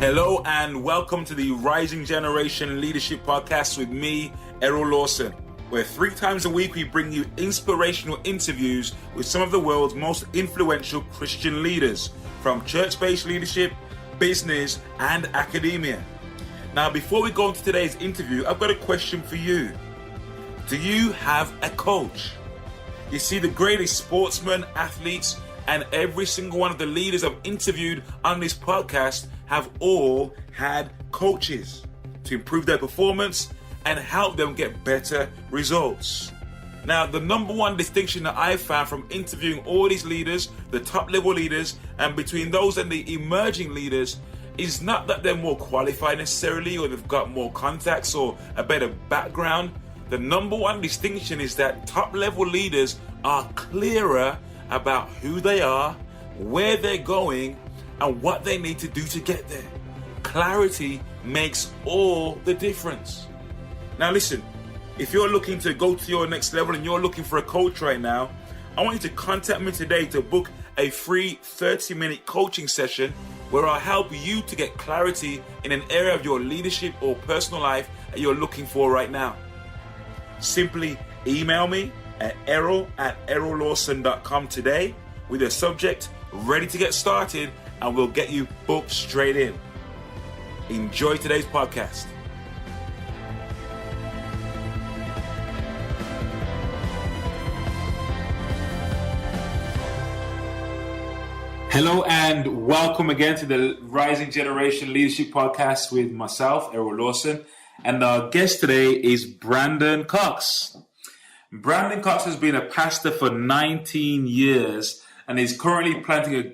Hello and welcome to the Rising Generation Leadership Podcast with me, Errol Lawson, where 3 times a week we bring you inspirational interviews with some of the world's most influential Christian leaders from church-based leadership, business, and academia. Now, before we go into today's interview, I've got a question for you. Do you have a coach? You see, the greatest sportsmen, athletes, and every single one of the leaders I've interviewed on this podcast have all had coaches to improve their performance and help them get better results. Now, the number one distinction that I've found from interviewing all these leaders, the top level leaders, and between those and the emerging leaders, is not that they're more qualified necessarily, or they've got more contacts or a better background. The number one distinction is that top level leaders are clearer about who they are, where they're going, and what they need to do to get there. Clarity makes all the difference. Now listen, if you're looking to go to your next level and you're looking for a coach right now, I want you to contact me today to book a free 30-minute coaching session where I'll help you to get clarity in an area of your leadership or personal life that you're looking for right now. Simply email me at errol@errollawson.com today with a subject ready to get started, and we'll get you booked straight in. Enjoy today's podcast. Hello and welcome again to the Rising Generation Leadership Podcast with myself, Errol Lawson, and our guest today is Brandon Cox. Brandon Cox has been a pastor for 19 years and is currently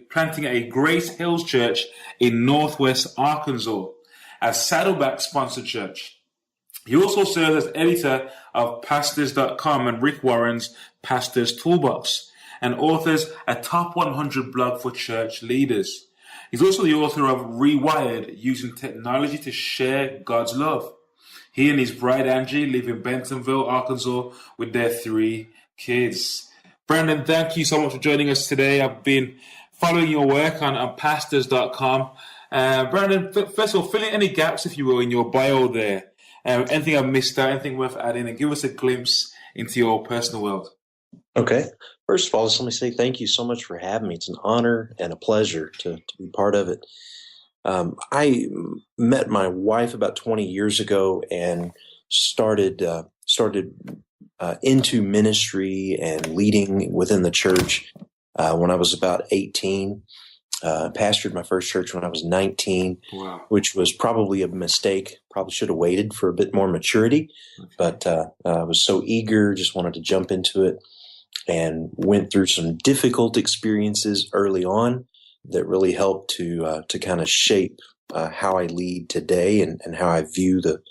planting a Grace Hills Church in Northwest Arkansas, a Saddleback-sponsored church. He also serves as editor of Pastors.com and Rick Warren's Pastors Toolbox, and authors a top 100 blog for church leaders. He's also the author of Rewired, Using Technology to Share God's Love. He and his bride, Angie, live in Bentonville, Arkansas, with their 3 kids. Brandon, thank you so much for joining us today. I've been following your work on pastors.com. Brandon, first of all, fill in any gaps, if you will, in your bio there. Anything I've missed out, anything worth adding, and give us a glimpse into your personal world. Okay. First of all, just let me say thank you so much for having me. It's an honor and a pleasure to be part of it. I met my wife about 20 years ago and started into ministry and leading within the church when I was about 18. Pastored my first church when I was 19, wow, which was probably a mistake. Probably should have waited for a bit more maturity, okay. But I was so eager, just wanted to jump into it, and went through some difficult experiences early on that really helped to kind of shape how I lead today and how I view the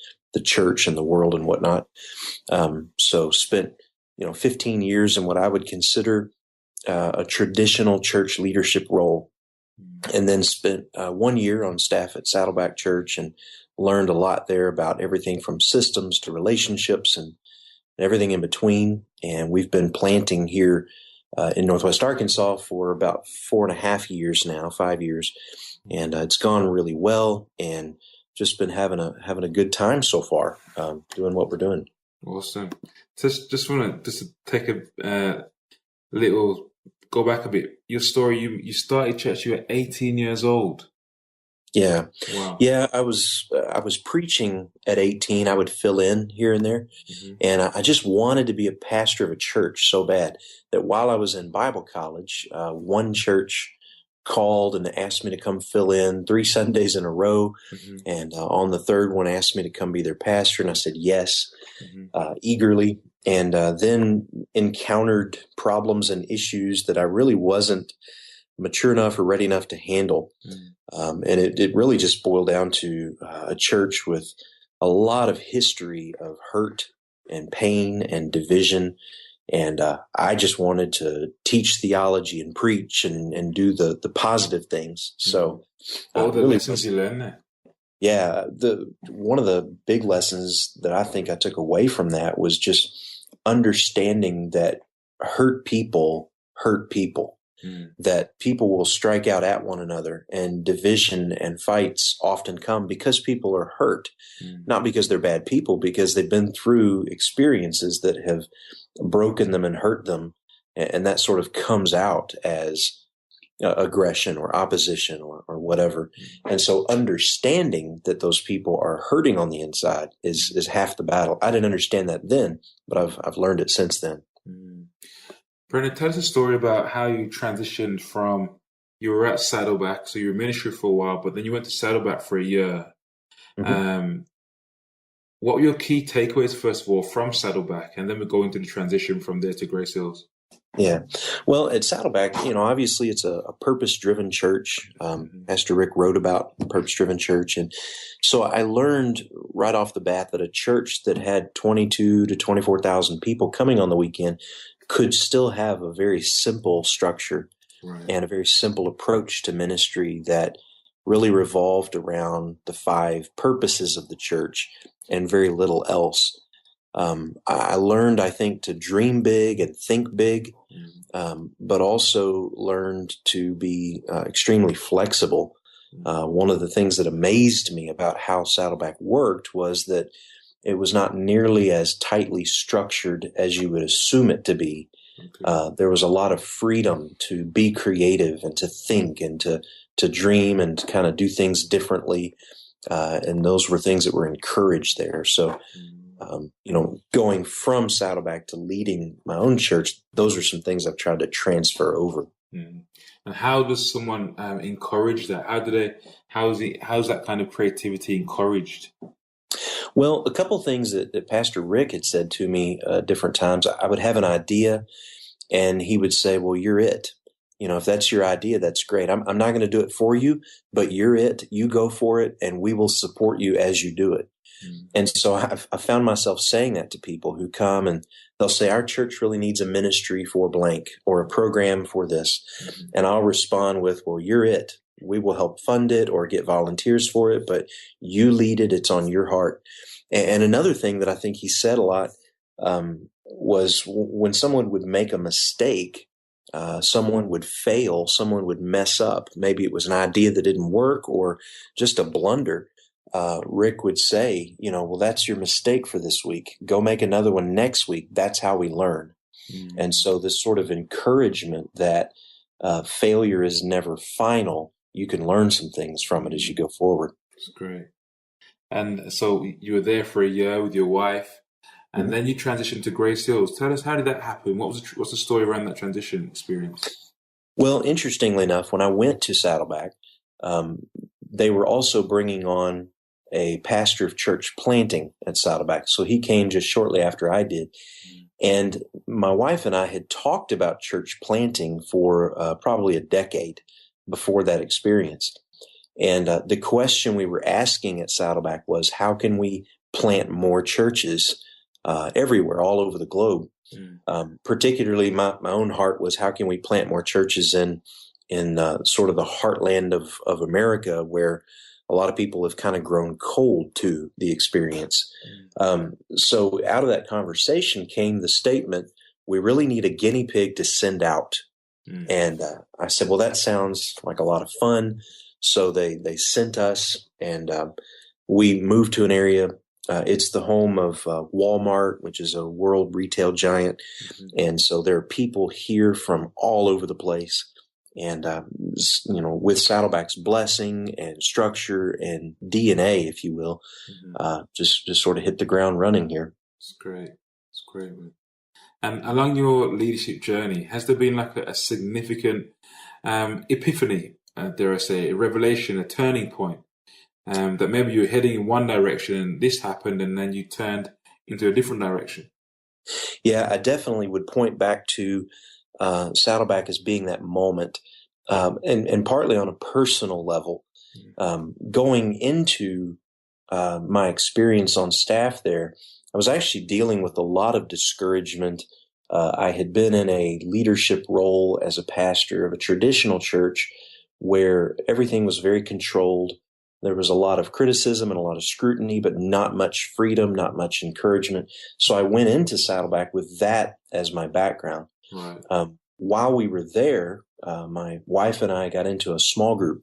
church and the world and whatnot. So spent 15 years in what I would consider a traditional church leadership role, and then spent 1 year on staff at Saddleback Church and learned a lot there about everything from systems to relationships and everything in between. And we've been planting here in Northwest Arkansas for about 4.5 years now, 5 years, and it's gone really well, and just been having a good time so far, doing what we're doing. Awesome. Just want to take a little go back a bit. Your story. You started church. You were 18 years old. Yeah. Wow. Yeah, I was preaching at 18. I would fill in here and there. Mm-hmm. And I just wanted to be a pastor of a church so bad that while I was in Bible college, one church called and asked me to come fill in 3 Sundays in a row. Mm-hmm. And on the third one asked me to come be their pastor. And I said yes, eagerly. And then encountered problems and issues that I really wasn't mature enough or ready enough to handle. And it really just boiled down to a church with a lot of history of hurt and pain and division. And I just wanted to teach theology and preach and do the positive things. So all the lessons you learned there. Yeah. One of the big lessons that I think I took away from that was just understanding that hurt people hurt people. that people will strike out at one another, and division and fights often come because people are hurt, not because they're bad people, because they've been through experiences that have broken them and hurt them. And that sort of comes out as aggression or opposition or whatever. And so understanding that those people are hurting on the inside is half the battle. I didn't understand that then, but I've learned it since then. Brandon, tell us a story about how you transitioned from, you were at Saddleback, so you were in ministry for a while, but then you went to Saddleback for a year. What were your key takeaways, first of all, from Saddleback? And then we'll go into the transition from there to Grace Hills. Yeah. Well, at Saddleback, obviously it's a purpose-driven church. Pastor Rick wrote about purpose-driven church. And so I learned right off the bat that a church that had 22 to 24,000 people coming on the weekend could still have a very simple structure and a very simple approach to ministry that really revolved around the 5 purposes of the church and very little else. I learned, I think, to dream big and think big, but also learned to be extremely flexible. One of the things that amazed me about how Saddleback worked was that it was not nearly as tightly structured as you would assume it to be. There was a lot of freedom to be creative and to think and to dream and to kind of do things differently. And those were things that were encouraged there. So, going from Saddleback to leading my own church, those are some things I've tried to transfer over. And how does someone encourage that? How's that kind of creativity encouraged? Well, a couple things that Pastor Rick had said to me different times. I would have an idea, and he would say, "Well, you're it. If that's your idea, that's great. I'm not going to do it for you, but you're it. You go for it, and we will support you as you do it." And so I found myself saying that to people who come, and they'll say, "Our church really needs a ministry for blank or a program for this." And I'll respond with, "Well, you're it. We will help fund it or get volunteers for it, but you lead it. It's on your heart." And another thing that I think he said a lot was when someone would make a mistake, someone would fail, someone would mess up. Maybe it was an idea that didn't work or just a blunder. Rick would say, "Well, that's your mistake for this week. Go make another one next week. That's how we learn." And so this sort of encouragement that failure is never final. You can learn some things from it as you go forward. That's great. And so you were there for a year with your wife, and then you transitioned to Grace Hills. Tell us, how did that happen? What's the story around that transition experience? Well, interestingly enough, when I went to Saddleback, they were also bringing on a pastor of church planting at Saddleback. So he came just shortly after I did. And my wife and I had talked about church planting for probably a decade before that experience. And the question we were asking at Saddleback was, how can we plant more churches everywhere, all over the globe? Particularly, my own heart was, how can we plant more churches in sort of the heartland of America, where a lot of people have kind of grown cold to the experience. So out of that conversation came the statement, we really need a guinea pig to send out. And I said, well, that sounds like a lot of fun. So they sent us, and we moved to an area. It's the home of Walmart, which is a world retail giant. And so there are people here from all over the place. And, with Saddleback's blessing and structure and DNA, if you will, just sort of hit the ground running here. It's great. It's great. And along your leadership journey, has there been like a significant epiphany, dare I say, a revelation, a turning point, that maybe you were heading in one direction and this happened and then you turned into a different direction? Yeah, I definitely would point back to Saddleback as being that moment, and partly on a personal level. Going into my experience on staff there, I was actually dealing with a lot of discouragement. I had been in a leadership role as a pastor of a traditional church where everything was very controlled. There was a lot of criticism and a lot of scrutiny, but not much freedom, not much encouragement. So I went into Saddleback with that as my background. Right. while we were there, my wife and I got into a small group.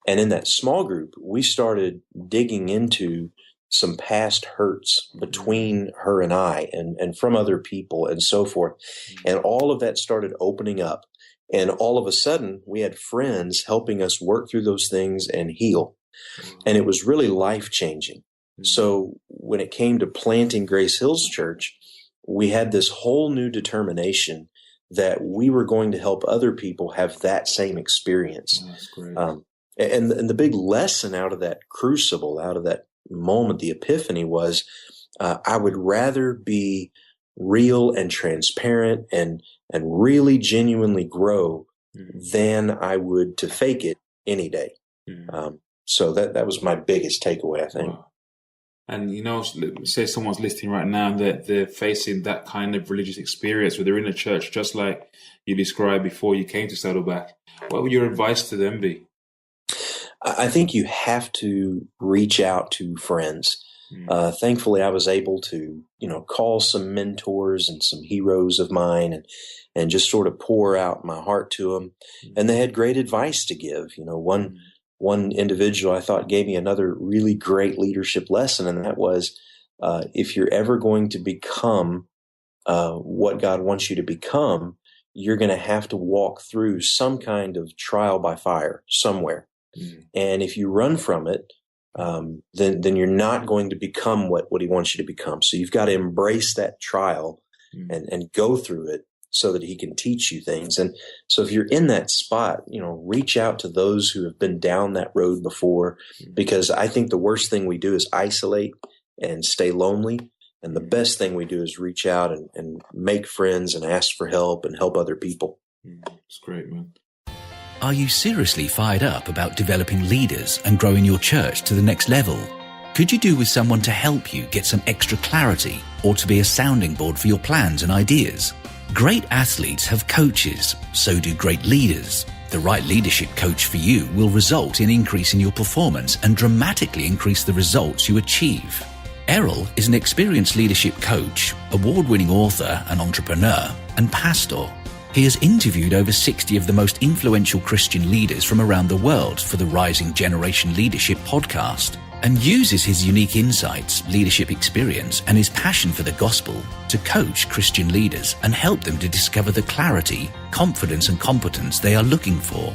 And in that small group, we started digging into some past hurts between her and I and from other people and so forth. And all of that started opening up. And all of a sudden, we had friends helping us work through those things and heal. And it was really life-changing. So when it came to planting Grace Hills Church, we had this whole new determination that we were going to help other people have that same experience. That's great. And the big lesson out of that crucible, out of that moment, the epiphany was, I would rather be real and transparent and really genuinely grow than I would to fake it any day. So that was my biggest takeaway, I think. Wow. And, say someone's listening right now that they're facing that kind of religious experience where they're in a church, just like you described before you came to Saddleback. What would your advice to them be? I think you have to reach out to friends. Thankfully, I was able to, call some mentors and some heroes of mine and just sort of pour out my heart to them. And they had great advice to give. One individual I thought gave me another really great leadership lesson, and that was, if you're ever going to become what God wants you to become, you're going to have to walk through some kind of trial by fire somewhere. And if you run from it, then you're not going to become what he wants you to become. So you've got to embrace that trial and go through it so that he can teach you things. And so if you're in that spot, reach out to those who have been down that road before, because I think the worst thing we do is isolate and stay lonely. And the best thing we do is reach out and make friends and ask for help and help other people. That's great, man. Are you seriously fired up about developing leaders and growing your church to the next level? Could you do with someone to help you get some extra clarity or to be a sounding board for your plans and ideas? Great athletes have coaches, so do great leaders. The right leadership coach for you will result in increasing your performance and dramatically increase the results you achieve. Errol is an experienced leadership coach, award-winning author and entrepreneur, and pastor. He has interviewed over 60 of the most influential Christian leaders from around the world for the Rising Generation Leadership podcast, and uses his unique insights, leadership experience, and his passion for the gospel to coach Christian leaders and help them to discover the clarity, confidence, and competence they are looking for.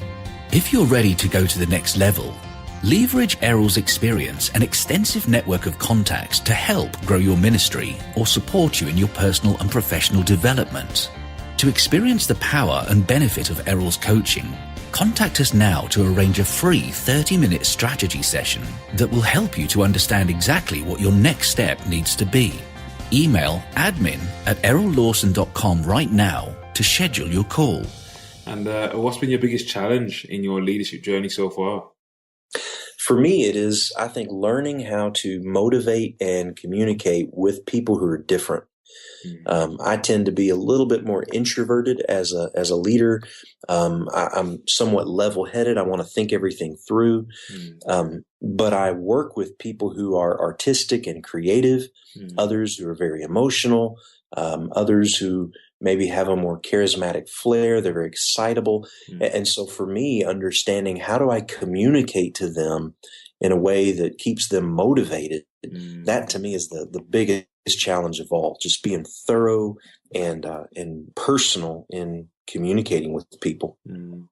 If you're ready to go to the next level, leverage Errol's experience and extensive network of contacts to help grow your ministry or support you in your personal and professional development. To experience the power and benefit of Errol's coaching, contact us now to arrange a free 30-minute strategy session that will help you to understand exactly what your next step needs to be. Email admin@errollawson.com right now to schedule your call. And what's been your biggest challenge in your leadership journey so far? For me, it is, I think, learning how to motivate and communicate with people who are different. I tend to be a little bit more introverted as a leader. I'm somewhat level-headed. I want to think everything through. But I work with people who are artistic and creative, others who are very emotional, others who maybe have a more charismatic flair. They're very excitable. And so for me, understanding how do I communicate to them in a way that keeps them motivated, that to me is the biggest challenge of all, just being thorough and personal in communicating with people. And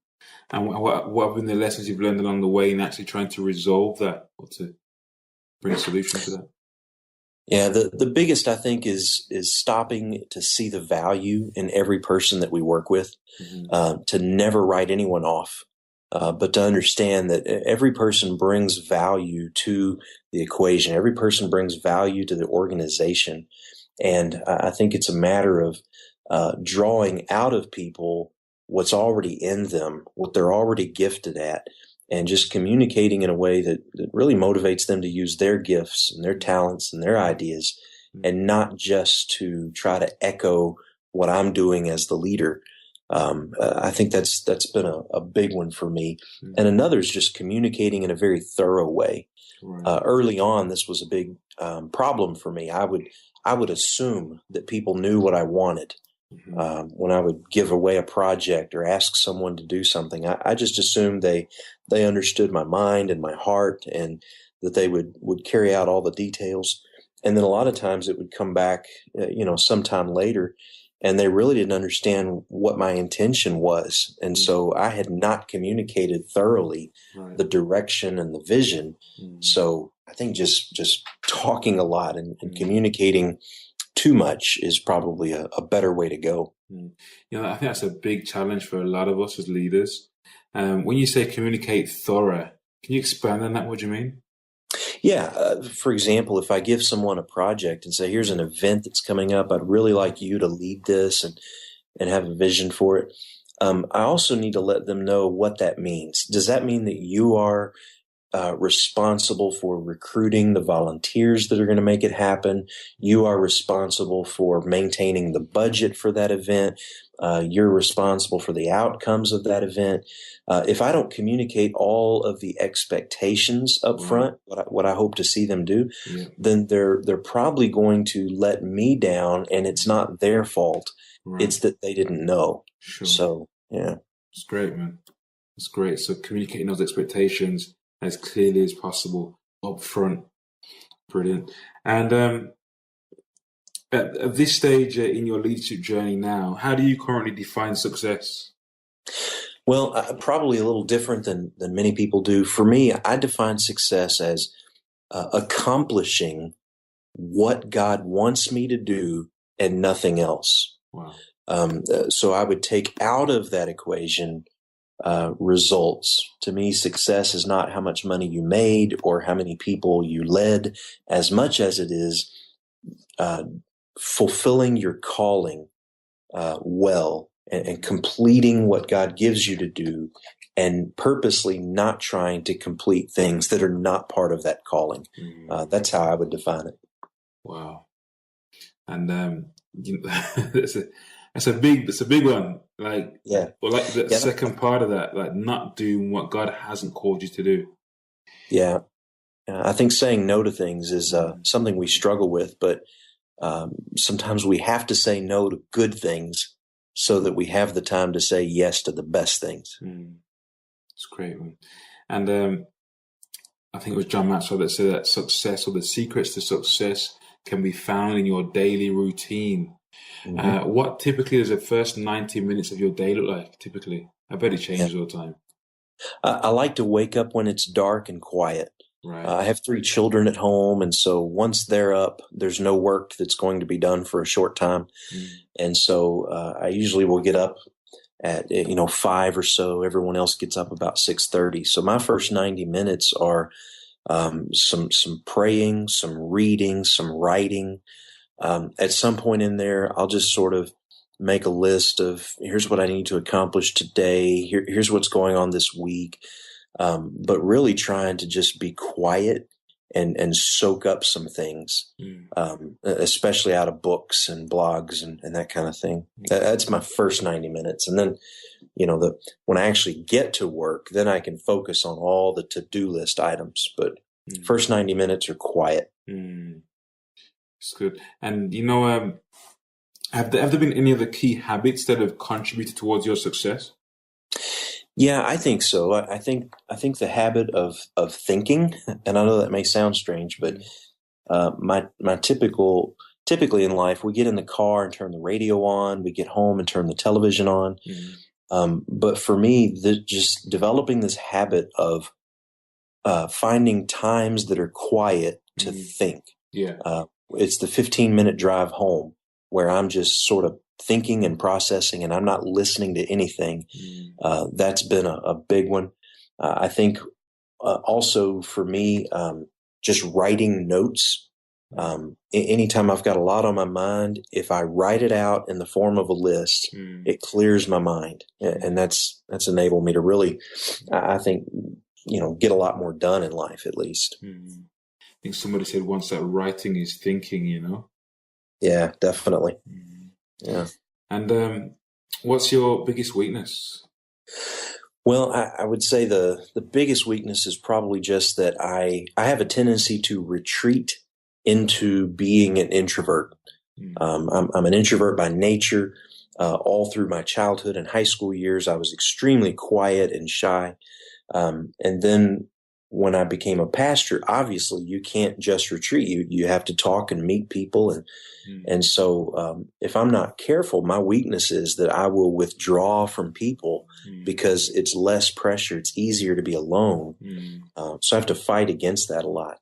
what have been the lessons you've learned along the way in actually trying to resolve that or to bring a solution to that? Yeah, the biggest, I think, is stopping to see the value in every person that we work with, to never write anyone off, but to understand that every person brings value to the equation. Every person brings value to the organization. And I think it's a matter of drawing out of people what's already in them, what they're already gifted at, and just communicating in a way that really motivates them to use their gifts and their talents and their ideas, and not just to try to echo what I'm doing as the leader. I think that's been a big one for me. And another is just communicating in a very thorough way. Early on, this was a big problem for me. I would assume that people knew what I wanted. When I would give away a project or ask someone to do something, I just assumed they understood my mind and my heart, and that they would carry out all the details. And then a lot of times it would come back, sometime later, and they really didn't understand what my intention was. And so I had not communicated thoroughly the direction and the vision. So I think just talking a lot and communicating too much is probably a better way to go. I think that's a big challenge for a lot of us as leaders. When you say communicate thorough, can you expand on that? What do you mean? Yeah. For example, if I give someone a project and say, here's an event that's coming up, I'd really like you to lead this and have a vision for it. I also need to let them know what that means. Does that mean that you are responsible for recruiting the volunteers that are going to make it happen? You are responsible for maintaining the budget for that event. You're responsible for the outcomes of that event. If I don't communicate all of the expectations up front, what I hope to see them do, then they're probably going to let me down, and it's not their fault. It's that they didn't know. Sure. So, yeah. It's great, man. It's great. So communicating those expectations as clearly as possible up front. Brilliant. And at this stage in your leadership journey now, how do you currently define success? Well, probably a little different than many people do. For me, I define success as accomplishing what God wants me to do and nothing else. Wow. So I would take out of that equation results. To me, success is not how much money you made or how many people you led, as much as it is fulfilling your calling well and completing what God gives you to do, and purposely not trying to complete things that are not part of that calling. That's how I would define it. Wow. And that's a big one. Like, yeah. Or like the second part of that, like not doing what God hasn't called you to do. Yeah. I think saying no to things is something we struggle with, but sometimes we have to say no to good things so that we have the time to say yes to the best things. It's great, man. And I think it was John Maxwell that said that success, or the secrets to success, can be found in your daily routine. What typically does the first 90 minutes of your day look like, typically? I bet it changes all the time. I like to wake up when it's dark and quiet. Right. I have 3 children at home, and so once they're up, there's no work that's going to be done for a short time. And so I usually will get up at 5 or so. Everyone else gets up about 6:30. So my first 90 minutes are some praying, some reading, some writing. At some point in there, I'll just sort of make a list of, here's what I need to accomplish today. Here's what's going on this week. But really trying to just be quiet and soak up some things, especially out of books and blogs and that kind of thing. That's my first 90 minutes. And then, when I actually get to work, then I can focus on all the to-do list items. But first 90 minutes are quiet. It's good. And, have there been any other key habits that have contributed towards your success? Yeah, I think so. I think the habit of thinking, and I know that may sound strange, but my typically in life, we get in the car and turn the radio on, we get home and turn the television on. But for me, just developing this habit of finding times that are quiet to think. It's the 15-minute drive home where I'm just sort of thinking and processing, and I'm not listening to anything. That's been a big one. I think also for me, just writing notes. Anytime I've got a lot on my mind, if I write it out in the form of a list, it clears my mind, and that's enabled me to really, I think, get a lot more done in life, at least. I think somebody said once that writing is thinking, Yeah, definitely. Yeah. And what's your biggest weakness? Well, I would say the biggest weakness is probably just that I have a tendency to retreat into being an introvert. I'm an introvert by nature. all through my childhood and high school years, I was extremely quiet and shy. And then when I became a pastor, obviously you can't just retreat. You have to talk and meet people. And so if I'm not careful, my weakness is that I will withdraw from people because it's less pressure. It's easier to be alone. So I have to fight against that a lot.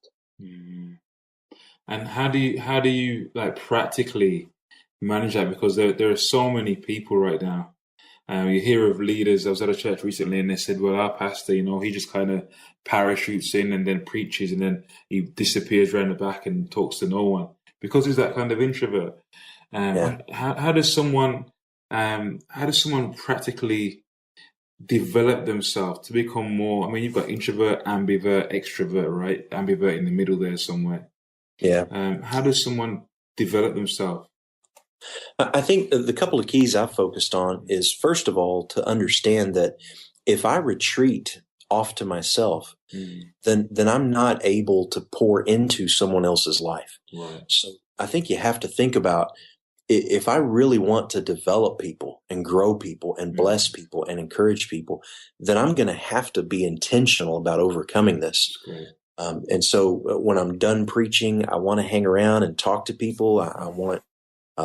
And how do you like practically manage that? Because there are so many people right now. You hear of leaders. I was at a church recently and they said, well, our pastor, he just kind of parachutes in and then preaches and then he disappears around the back and talks to no one because he's that kind of introvert. How does someone practically develop themselves to become more? I mean, you've got introvert, ambivert, extrovert, right? Ambivert in the middle there somewhere. Yeah. How does someone develop themselves? I think the couple of keys I've focused on is, first of all, to understand that if I retreat off to myself, then I'm not able to pour into someone else's life. Right. So I think you have to think about, if I really want to develop people and grow people and bless people and encourage people, then I'm going to have to be intentional about overcoming this. And so when I'm done preaching, I want to hang around and talk to people. I want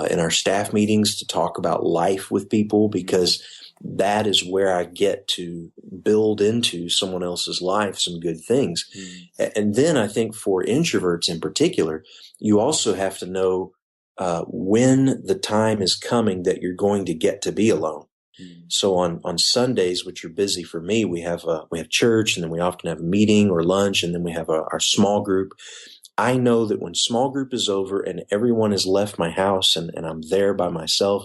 in our staff meetings to talk about life with people, because that is where I get to build into someone else's life some good things. And then I think for introverts in particular, you also have to know when the time is coming that you're going to get to be alone. So on Sundays, which are busy for me, we have church, and then we often have a meeting or lunch, and then we have our small group. I know that when small group is over and everyone has left my house and I'm there by myself,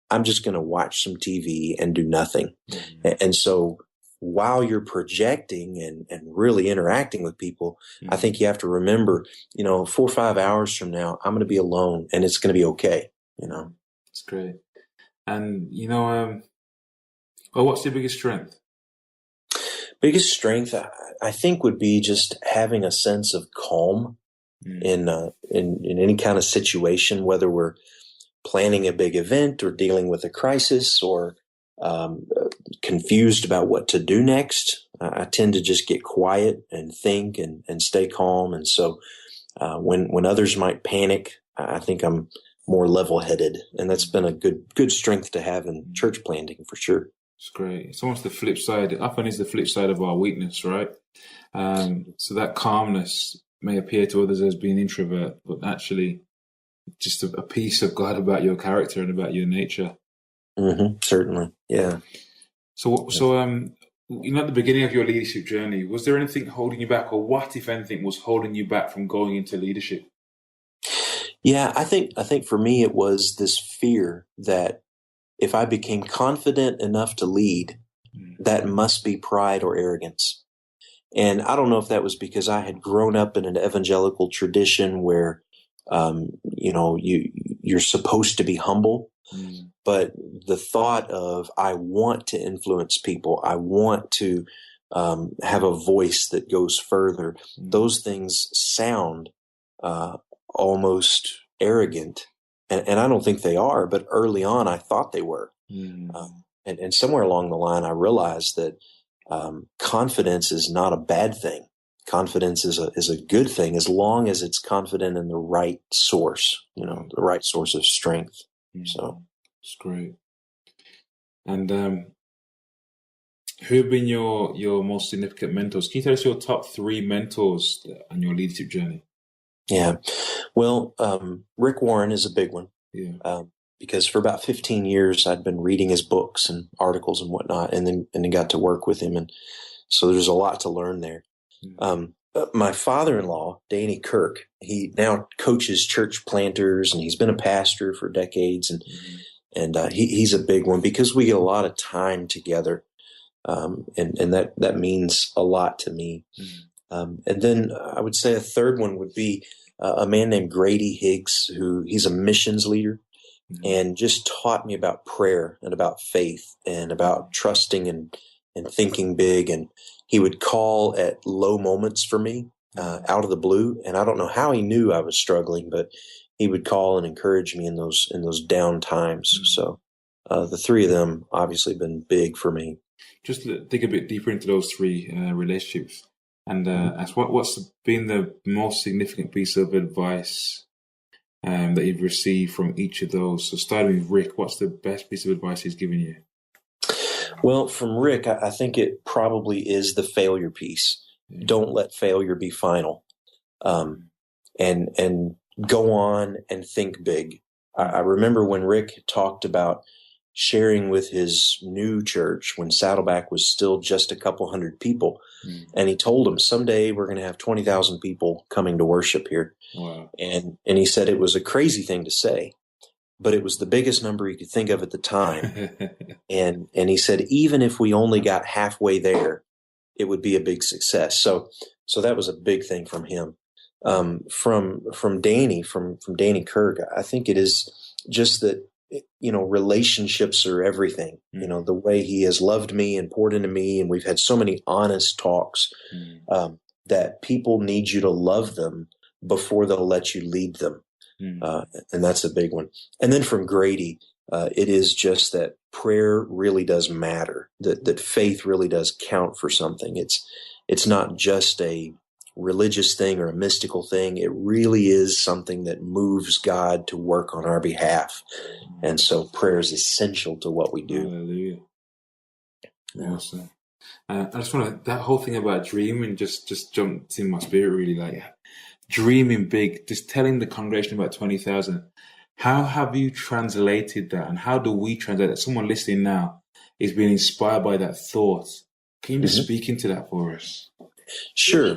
I'm just going to watch some TV and do nothing. And so while you're projecting and really interacting with people, I think you have to remember, 4 or 5 hours from now, I'm going to be alone and it's going to be okay. It's great. And, what's your biggest strength? Biggest strength, I think, would be just having a sense of calm in any kind of situation, whether we're planning a big event or dealing with a crisis or confused about what to do next. I tend to just get quiet and think and stay calm. And so when others might panic, I think I'm more level-headed, and that's been a good strength to have in church planting for sure. It's great. It's almost the flip side. Often is the flip side of our weakness, right? So that calmness may appear to others as being introvert, but actually just a piece of God about your character and about your nature. Certainly. Yeah. So at the beginning of your leadership journey, was there anything holding you back, or what, if anything, was holding you back from going into leadership? Yeah, I think for me, it was this fear that if I became confident enough to lead, that must be pride or arrogance. And I don't know if that was because I had grown up in an evangelical tradition where, you're supposed to be humble. But the thought of, I want to influence people, I want to have a voice that goes further, those things sound almost arrogant. And I don't think they are, but early on I thought they were. And somewhere along the line I realized that confidence is not a bad thing. Confidence is a good thing as long as it's confident in the right source, the right source of strength. So it's great. And who have been your most significant mentors? Can you tell us your top 3 mentors on your leadership journey? Yeah. Well, Rick Warren is a big one. Yeah. Because for about 15 years I'd been reading his books and articles and whatnot, and then got to work with him. And so there's a lot to learn there. My father-in-law, Danny Kirk, he now coaches church planters, and he's been a pastor for decades. And he's a big one because we get a lot of time together. And that means a lot to me. And then I would say a third one would be a man named Grady Higgs, he's a missions leader and just taught me about prayer and about faith and about trusting and thinking big. And he would call at low moments for me out of the blue. And I don't know how he knew I was struggling, but he would call and encourage me in those down times. So the three of them obviously been big for me. Just to dig a bit deeper into those three relationships, and ask what's been the most significant piece of advice that you've received from each of those. So starting with Rick, what's the best piece of advice he's given you? Well, from Rick, I think it probably is the failure piece. Yeah. Don't let failure be final, and go on and think big. I remember when Rick talked about sharing with his new church when Saddleback was still just a couple hundred people. And he told them, someday we're going to have 20,000 people coming to worship here. Wow. And he said it was a crazy thing to say, but it was the biggest number he could think of at the time. and he said, even if we only got halfway there, it would be a big success. So that was a big thing from him. From Danny Kirk, I think it is just that, relationships are everything. The way he has loved me and poured into me, and we've had so many honest talks that people need you to love them before they'll let you lead them. And that's a big one. And then from Grady, it is just that prayer really does matter, that faith really does count for something. It's not just a religious thing or a mystical thing. It really is something that moves God to work on our behalf. And so prayer is essential to what we do. Hallelujah. Awesome. I just want to, that whole thing about dreaming just jumped in my spirit, really, like dreaming big, just telling the congregation about 20,000. How have you translated that, and how do we translate that? Someone listening now is being inspired by that thought. Can you just speak into that for us? Sure.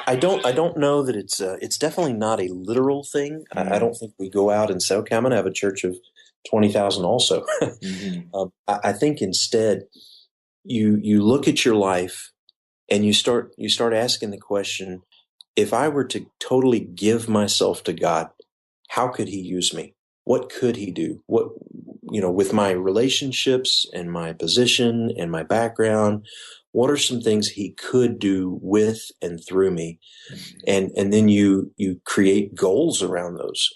I don't know that it's definitely not a literal thing. I don't think we go out and say, okay, I'm going to have a church of 20,000 also. I think instead you look at your life and you start asking the question, if I were to totally give myself to God, how could he use me? What could he do? What, with my relationships and my position and my background, what are some things he could do with and through me? And then you create goals around those.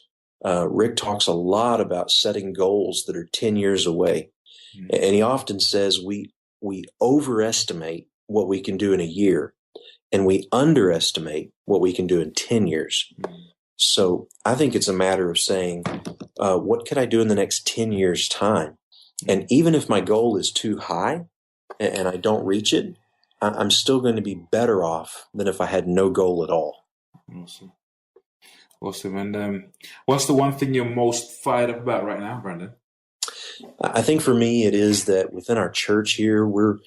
Rick talks a lot about setting goals that are 10 years away. And he often says we overestimate what we can do in a year, and we underestimate what we can do in 10 years. So I think it's a matter of saying, what can I do in the next 10 years' time? And even if my goal is too high and I don't reach it, I'm still going to be better off than if I had no goal at all. Awesome. And what's the one thing you're most fired up about right now, Brandon? I think for me, it is that within our church here, we're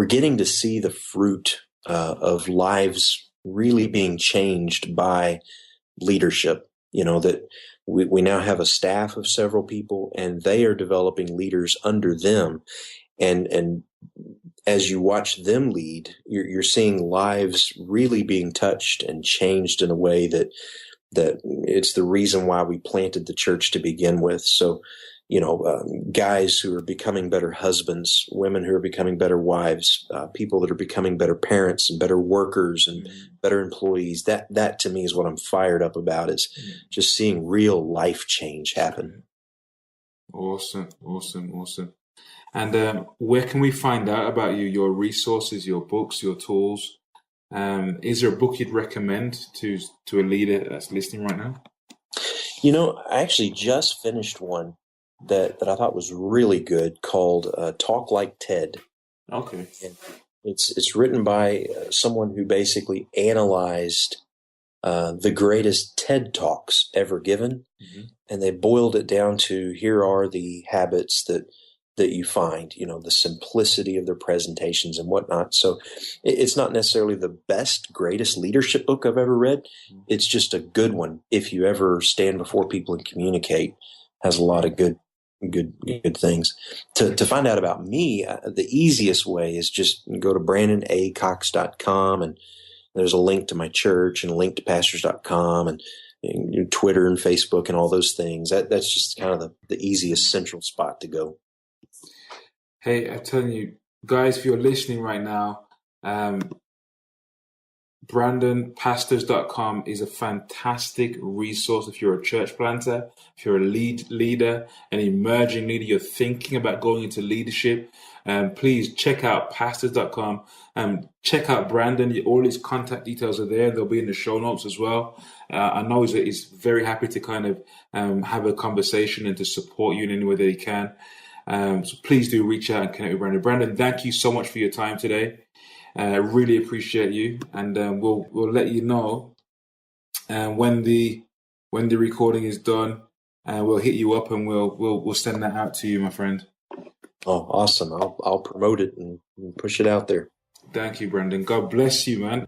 getting to see the fruit of lives really being changed by leadership. That we now have a staff of several people, and they are developing leaders under them. And as you watch them lead, you're seeing lives really being touched and changed in a way that it's the reason why we planted the church to begin with. So, guys who are becoming better husbands, women who are becoming better wives, people that are becoming better parents and better workers and better employees. That to me is what I'm fired up about, is just seeing real life change happen. Awesome. And where can we find out about you, your resources, your books, your tools? Is there a book you'd recommend to a leader that's listening right now? I actually just finished one that I thought was really good called Talk Like Ted. Okay. And it's written by someone who basically analyzed the greatest TED Talks ever given. And they boiled it down to, here are the habits that you find, the simplicity of their presentations and whatnot. So it's not necessarily the best, greatest leadership book I've ever read. It's just a good one. If you ever stand before people and communicate, has a lot of good things. To find out about me, the easiest way is just go to BrandonACox.com, and there's a link to my church and a link to pastors.com and Twitter and Facebook and all those things. That's just kind of the easiest central spot to go. Hey, I'm telling you, guys, if you're listening right now, BrandonPastors.com is a fantastic resource if you're a church planter, if you're a leader, an emerging leader, you're thinking about going into leadership. Please check out pastors.com. Check out Brandon. All his contact details are there. They'll be in the show notes as well. I know he's very happy to kind of have a conversation and to support you in any way that he can. So please do reach out and connect with Brandon. Brandon, thank you so much for your time today. I really appreciate you, and we'll let you know when the recording is done, and we'll hit you up and we'll send that out to you, my friend. Oh, awesome! I'll promote it and push it out there. Thank you, Brandon. God bless you, man.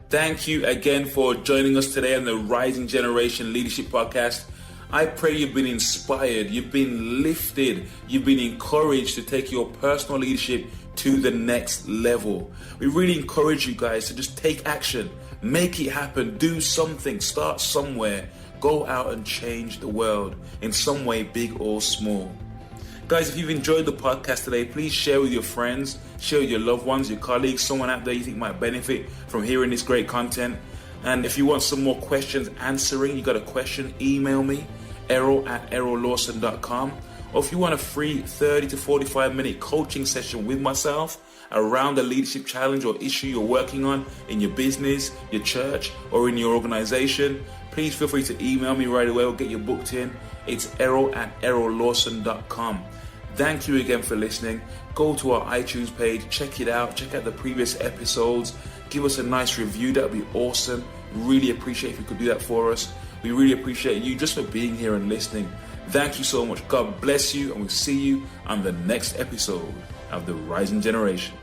Thank you again for joining us today on the Rising Generation Leadership Podcast. I pray you've been inspired, you've been lifted, you've been encouraged to take your personal leadership to the next level. We really encourage you guys to just take action, make it happen, do something, start somewhere, go out and change the world in some way, big or small. Guys, if you've enjoyed the podcast today, please share with your friends, share with your loved ones, your colleagues, someone out there you think might benefit from hearing this great content. And if you want some more questions answering, you got a question, email me, Errol@errollawson.com. Or if you want a free 30 to 45 minute coaching session with myself around a leadership challenge or issue you're working on in your business, your church, or in your organization, please feel free to email me right away or get you booked in. It's Errol@errollawson.com. Thank you again for listening. Go to our iTunes page, check it out, check out the previous episodes, give us a nice review, that would be awesome. Really appreciate if you could do that for us. We really appreciate you just for being here and listening. Thank you so much. God bless you, and we'll see you on the next episode of The Rising Generation.